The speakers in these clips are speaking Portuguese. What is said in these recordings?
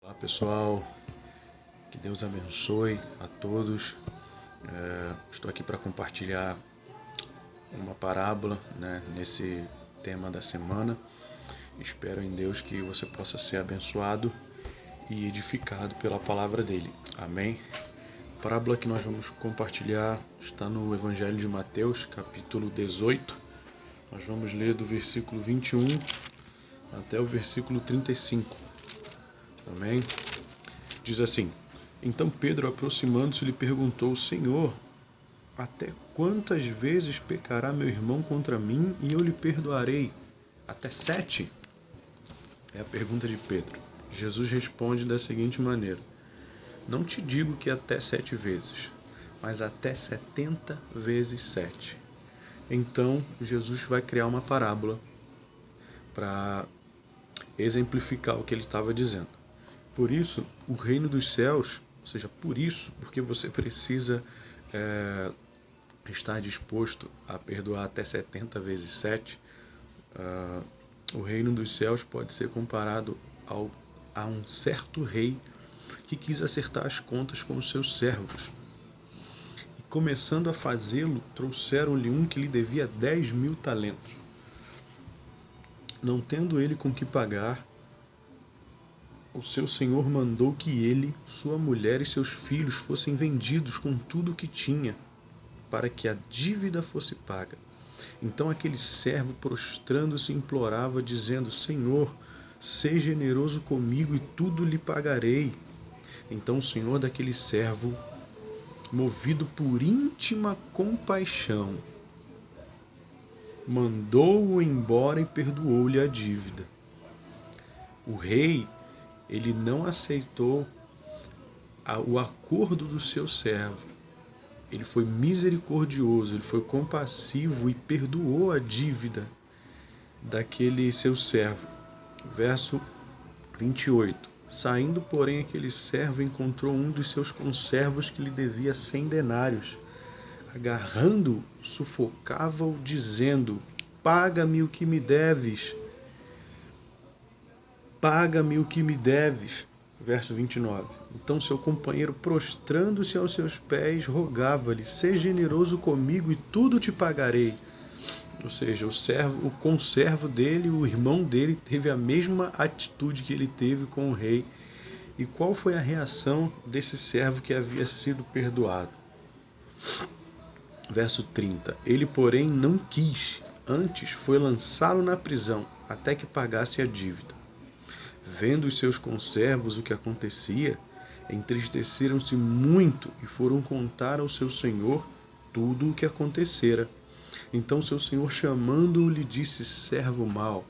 Olá pessoal, que Deus abençoe a todos. Estou aqui para compartilhar uma parábola, nesse tema da semana. Espero em Deus que você possa ser abençoado e edificado pela palavra dele. Amém? A parábola que nós vamos compartilhar está no Evangelho de Mateus, capítulo 18. Nós vamos ler do versículo 21 até o versículo 35. Amém? Diz assim: Então Pedro, aproximando-se, lhe perguntou: Senhor, até quantas vezes pecará meu irmão contra mim e eu lhe perdoarei? Até 7? É a pergunta de Pedro. Jesus responde da seguinte maneira: Não te digo que até 7 vezes, mas até 70 vezes 7. Então Jesus vai criar uma parábola para exemplificar o que ele estava dizendo. Por isso, o reino dos céus, ou seja, porque você precisa estar disposto a perdoar até 70 vezes 7, o reino dos céus pode ser comparado a um certo rei que quis acertar as contas com os seus servos. E começando a fazê-lo, trouxeram-lhe um que lhe devia 10.000 talentos. Não tendo ele com que pagar, o seu senhor mandou que ele, sua mulher e seus filhos fossem vendidos com tudo o que tinha, para que a dívida fosse paga. Então aquele servo, prostrando-se, implorava, dizendo: Senhor, seja generoso comigo e tudo lhe pagarei. Então o senhor daquele servo, movido por íntima compaixão, mandou-o embora e perdoou-lhe a dívida. O rei, ele não aceitou o acordo do seu servo. Ele foi misericordioso, ele foi compassivo e perdoou a dívida daquele seu servo. Verso 28. Saindo, porém, aquele servo encontrou um dos seus conservos que lhe devia 100 denários. Agarrando-o, sufocava-o, dizendo: Paga-me o que me deves. Paga-me o que me deves. Verso 29. Então seu companheiro, prostrando-se aos seus pés, rogava-lhe: Seja generoso comigo e tudo te pagarei. Ou seja, o conservo dele, o irmão dele, teve a mesma atitude que ele teve com o rei. E qual foi a reação desse servo que havia sido perdoado? Verso 30. Ele, porém, não quis, antes foi lançá-lo na prisão, até que pagasse a dívida. Vendo os seus conservos o que acontecia, entristeceram-se muito e foram contar ao seu senhor tudo o que acontecera. Então seu senhor, chamando-o, lhe disse: Servo mau,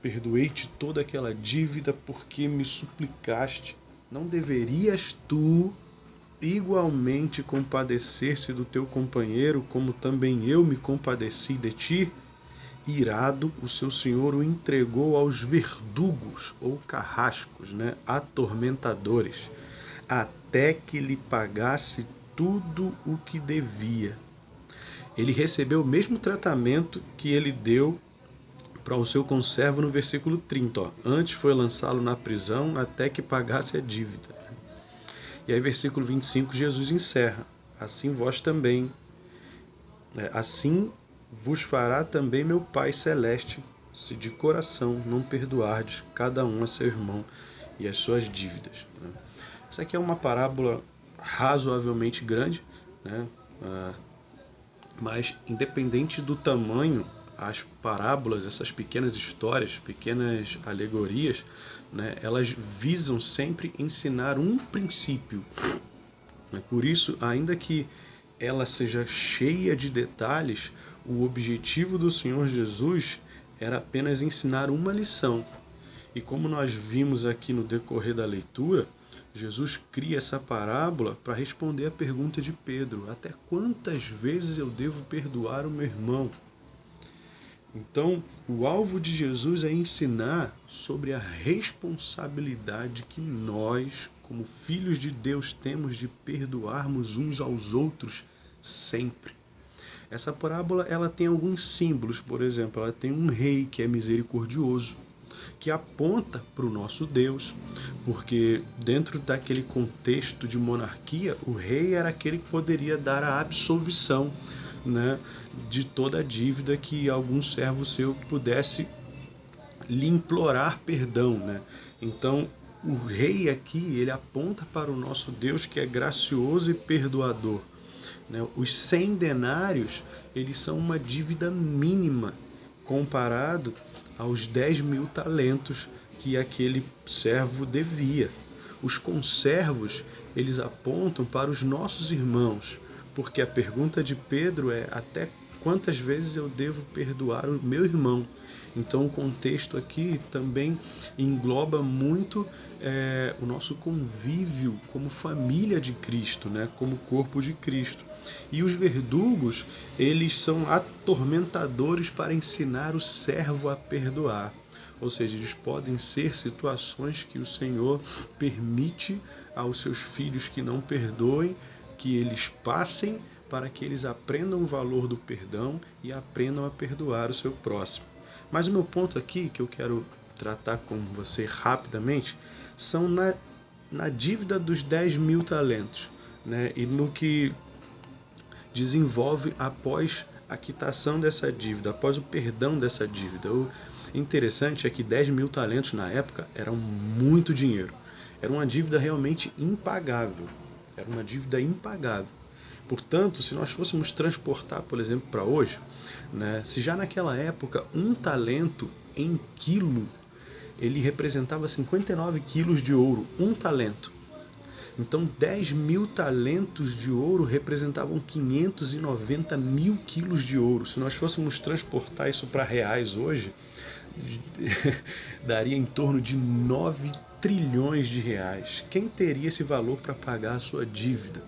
perdoei-te toda aquela dívida porque me suplicaste. Não deverias tu igualmente compadecer-se do teu companheiro, como também eu me compadeci de ti? Irado, o seu senhor o entregou aos verdugos ou carrascos, atormentadores, até que lhe pagasse tudo o que devia. Ele recebeu o mesmo tratamento que ele deu para o seu conservo no versículo 30. Antes foi lançá-lo na prisão até que pagasse a dívida. E aí, versículo 25, Jesus encerra: Assim vós também, assim vos fará também meu Pai Celeste, se de coração não perdoardes cada um a seu irmão e as suas dívidas. Essa aqui é uma parábola razoavelmente grande, mas independente do tamanho, as parábolas, essas pequenas histórias, pequenas alegorias, elas visam sempre ensinar um princípio. Por isso, ainda que ela seja cheia de detalhes, o objetivo do Senhor Jesus era apenas ensinar uma lição. E como nós vimos aqui no decorrer da leitura, Jesus cria essa parábola para responder a pergunta de Pedro: até quantas vezes eu devo perdoar o meu irmão? Então, o alvo de Jesus é ensinar sobre a responsabilidade que nós, como filhos de Deus, temos de perdoarmos uns aos outros sempre. Essa parábola ela tem alguns símbolos. Por exemplo, ela tem um rei que é misericordioso. que aponta para o nosso Deus, porque dentro daquele contexto de monarquia, o rei era aquele que poderia dar a absolvição, né, de toda a dívida que algum servo seu pudesse lhe implorar perdão, né? Então, o rei aqui, ele aponta para o nosso Deus que é gracioso e perdoador, né? Os 100 denários, eles são uma dívida mínima comparado aos 10.000 talentos que aquele servo devia. Os conservos, eles apontam para os nossos irmãos, porque a pergunta de Pedro é: até quantas vezes eu devo perdoar o meu irmão? Então o contexto aqui também engloba muito o nosso convívio como família de Cristo, né? Como corpo de Cristo. E os verdugos, eles são atormentadores para ensinar o servo a perdoar. Ou seja, eles podem ser situações que o Senhor permite aos seus filhos que não perdoem, que eles passem para que eles aprendam o valor do perdão e aprendam a perdoar o seu próximo. Mas o meu ponto aqui, que eu quero tratar com você rapidamente, são na dívida dos 10.000 talentos, né? E no que desenvolve após a quitação dessa dívida, após o perdão dessa dívida. O interessante é que 10.000 talentos na época eram muito dinheiro. Era uma dívida realmente impagável. Era uma dívida impagável. Portanto, se nós fôssemos transportar, por exemplo, para hoje, né, se já naquela época um talento em quilo, ele representava 59 quilos de ouro, um talento. Então 10.000 talentos de ouro representavam 590 mil quilos de ouro. Se nós fôssemos transportar isso para reais hoje, daria em torno de 9 trilhões de reais. Quem teria esse valor para pagar a sua dívida?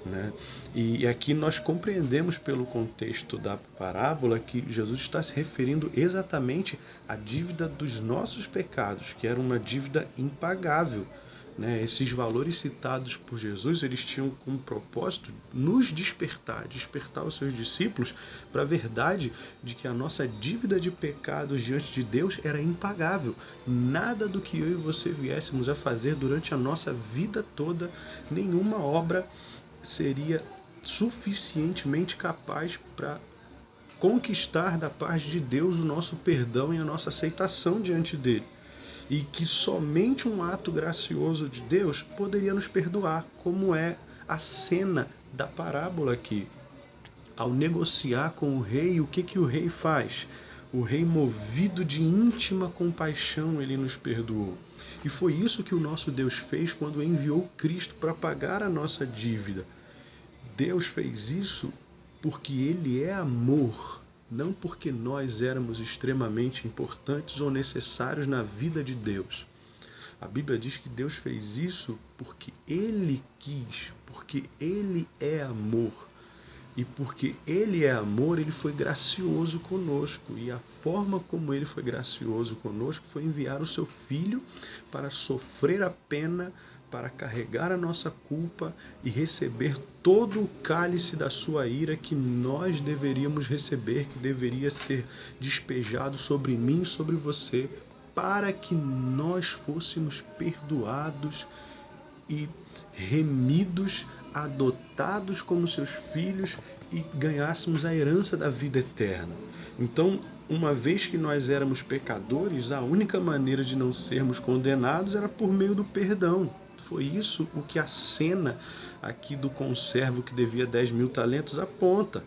Né? E aqui nós compreendemos pelo contexto da parábola que Jesus está se referindo exatamente à dívida dos nossos pecados, que era uma dívida impagável. Né? Esses valores citados por Jesus, eles tinham como propósito nos despertar os seus discípulos para a verdade de que a nossa dívida de pecados diante de Deus era impagável. Nada do que eu e você viéssemos a fazer durante a nossa vida toda, nenhuma obra seria suficientemente capaz para conquistar da parte de Deus o nosso perdão e a nossa aceitação diante dele. E que somente um ato gracioso de Deus poderia nos perdoar, como é a cena da parábola aqui. Ao negociar com o rei, o que o rei faz? O rei, movido de íntima compaixão, ele nos perdoou. E foi isso que o nosso Deus fez quando enviou Cristo para pagar a nossa dívida. Deus fez isso porque Ele é amor, não porque nós éramos extremamente importantes ou necessários na vida de Deus. A Bíblia diz que Deus fez isso porque Ele quis, porque Ele é amor. E porque Ele é amor, Ele foi gracioso conosco. E a forma como Ele foi gracioso conosco foi enviar o Seu Filho para sofrer a pena, para carregar a nossa culpa e receber todo o cálice da sua ira que nós deveríamos receber, que deveria ser despejado sobre mim e sobre você, para que nós fôssemos perdoados e remidos, adotados como seus filhos e ganhássemos a herança da vida eterna. Então, uma vez que nós éramos pecadores, a única maneira de não sermos condenados era por meio do perdão. Foi isso o que a cena aqui do conservo que devia 10.000 talentos aponta.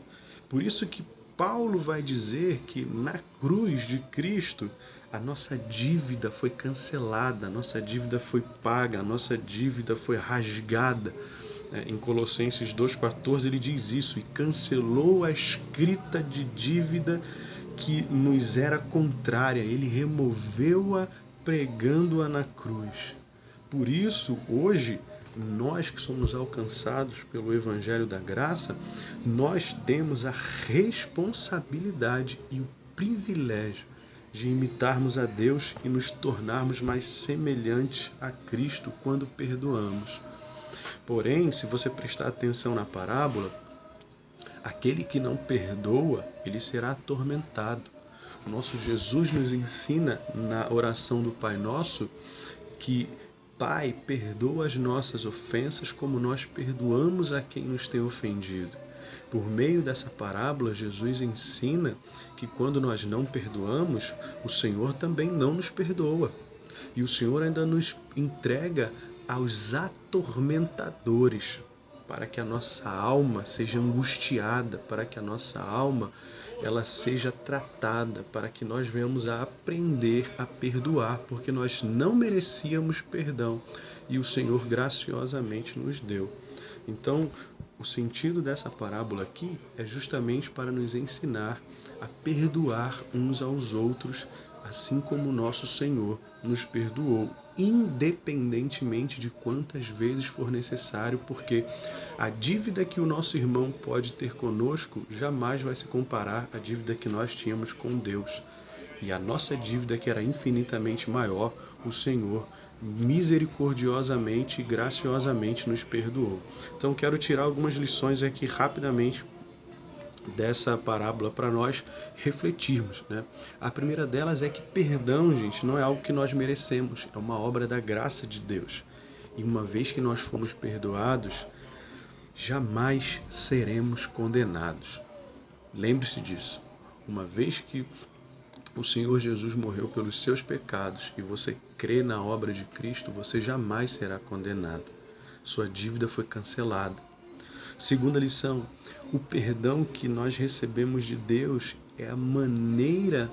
Por isso que Paulo vai dizer que na cruz de Cristo a nossa dívida foi cancelada, a nossa dívida foi paga, a nossa dívida foi rasgada. Em Colossenses 2,14 ele diz isso: e cancelou a escrita de dívida que nos era contrária, ele removeu-a pregando-a na cruz. Por isso, hoje, nós que somos alcançados pelo Evangelho da Graça, nós temos a responsabilidade e o privilégio de imitarmos a Deus e nos tornarmos mais semelhantes a Cristo quando perdoamos. Porém, se você prestar atenção na parábola, aquele que não perdoa, ele será atormentado. O nosso Jesus nos ensina na oração do Pai Nosso que Pai, perdoa as nossas ofensas como nós perdoamos a quem nos tem ofendido. Por meio dessa parábola, Jesus ensina que quando nós não perdoamos, o Senhor também não nos perdoa. E o Senhor ainda nos entrega aos atormentadores, para que a nossa alma seja angustiada, para que a nossa alma ela seja tratada, para que nós venhamos a aprender a perdoar, porque nós não merecíamos perdão e o Senhor graciosamente nos deu. Então, o sentido dessa parábola aqui é justamente para nos ensinar a perdoar uns aos outros, assim como o nosso Senhor nos perdoou, independentemente de quantas vezes for necessário, porque a dívida que o nosso irmão pode ter conosco jamais vai se comparar à dívida que nós tínhamos com Deus. E a nossa dívida, que era infinitamente maior, o Senhor misericordiosamente e graciosamente nos perdoou. Então quero tirar algumas lições aqui rapidamente dessa parábola para nós refletirmos, né? A primeira delas é que perdão, gente, não é algo que nós merecemos, é uma obra da graça de Deus. E uma vez que nós fomos perdoados, jamais seremos condenados. Lembre-se disso. Uma vez que o Senhor Jesus morreu pelos seus pecados e você crê na obra de Cristo, você jamais será condenado. Sua dívida foi cancelada. Segunda lição, o perdão que nós recebemos de Deus é a maneira,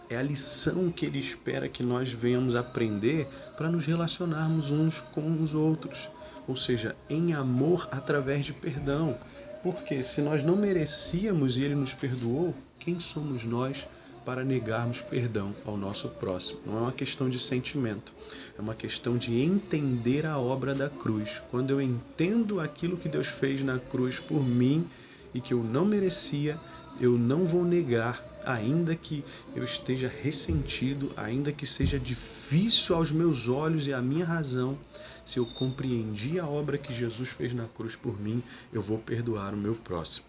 é a lição que Ele espera que nós venhamos aprender para nos relacionarmos uns com os outros. Ou seja, em amor através de perdão. Porque se nós não merecíamos e Ele nos perdoou, quem somos nós para negarmos perdão ao nosso próximo? Não é uma questão de sentimento, é uma questão de entender a obra da cruz. Quando eu entendo aquilo que Deus fez na cruz por mim e que eu não merecia, eu não vou negar, ainda que eu esteja ressentido, ainda que seja difícil aos meus olhos e à minha razão. Se eu compreendi a obra que Jesus fez na cruz por mim, eu vou perdoar o meu próximo.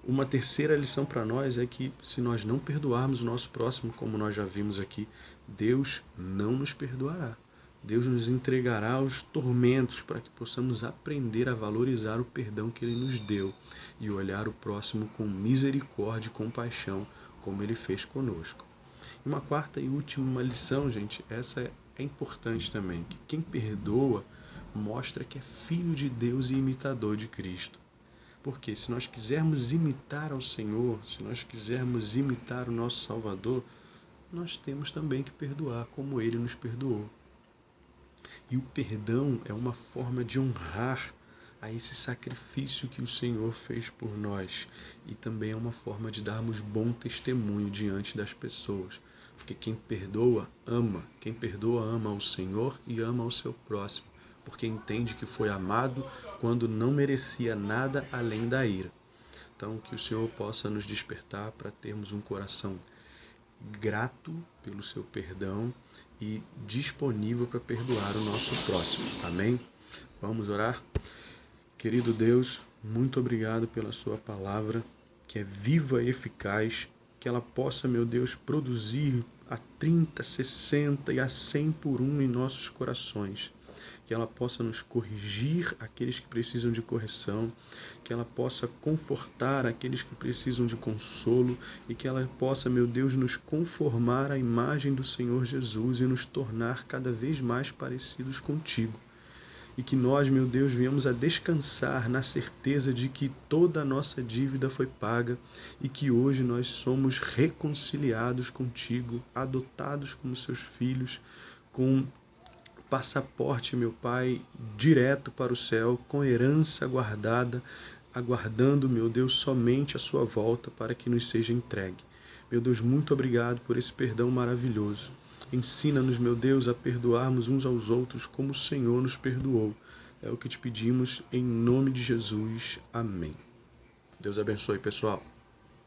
Uma terceira lição para nós é que se nós não perdoarmos o nosso próximo, como nós já vimos aqui, Deus não nos perdoará. Deus nos entregará aos tormentos para que possamos aprender a valorizar o perdão que Ele nos deu e olhar o próximo com misericórdia e compaixão, como Ele fez conosco. E uma quarta e última lição, gente, essa é importante também, que quem perdoa mostra que é filho de Deus e imitador de Cristo. Porque se nós quisermos imitar ao Senhor, se nós quisermos imitar o nosso Salvador, nós temos também que perdoar como Ele nos perdoou. E o perdão é uma forma de honrar a esse sacrifício que o Senhor fez por nós. E também é uma forma de darmos bom testemunho diante das pessoas. Porque quem perdoa, ama. Quem perdoa, ama ao Senhor e ama ao seu próximo. Porque entende que foi amado quando não merecia nada além da ira. Então, que o Senhor possa nos despertar para termos um coração grato pelo seu perdão e disponível para perdoar o nosso próximo. Amém? Vamos orar? Querido Deus, muito obrigado pela sua palavra, que é viva e eficaz, que ela possa, meu Deus, produzir a 30, 60 e a 100 por um em nossos corações. Que ela possa nos corrigir aqueles que precisam de correção, que ela possa confortar aqueles que precisam de consolo e que ela possa, meu Deus, nos conformar à imagem do Senhor Jesus e nos tornar cada vez mais parecidos contigo. E que nós, meu Deus, venhamos a descansar na certeza de que toda a nossa dívida foi paga e que hoje nós somos reconciliados contigo, adotados como seus filhos, com passaporte, meu Pai, direto para o céu, com herança guardada, aguardando, meu Deus, somente a sua volta para que nos seja entregue. Meu Deus, muito obrigado por esse perdão maravilhoso. Ensina-nos, meu Deus, a perdoarmos uns aos outros como o Senhor nos perdoou. É o que te pedimos em nome de Jesus. Amém. Deus abençoe, pessoal.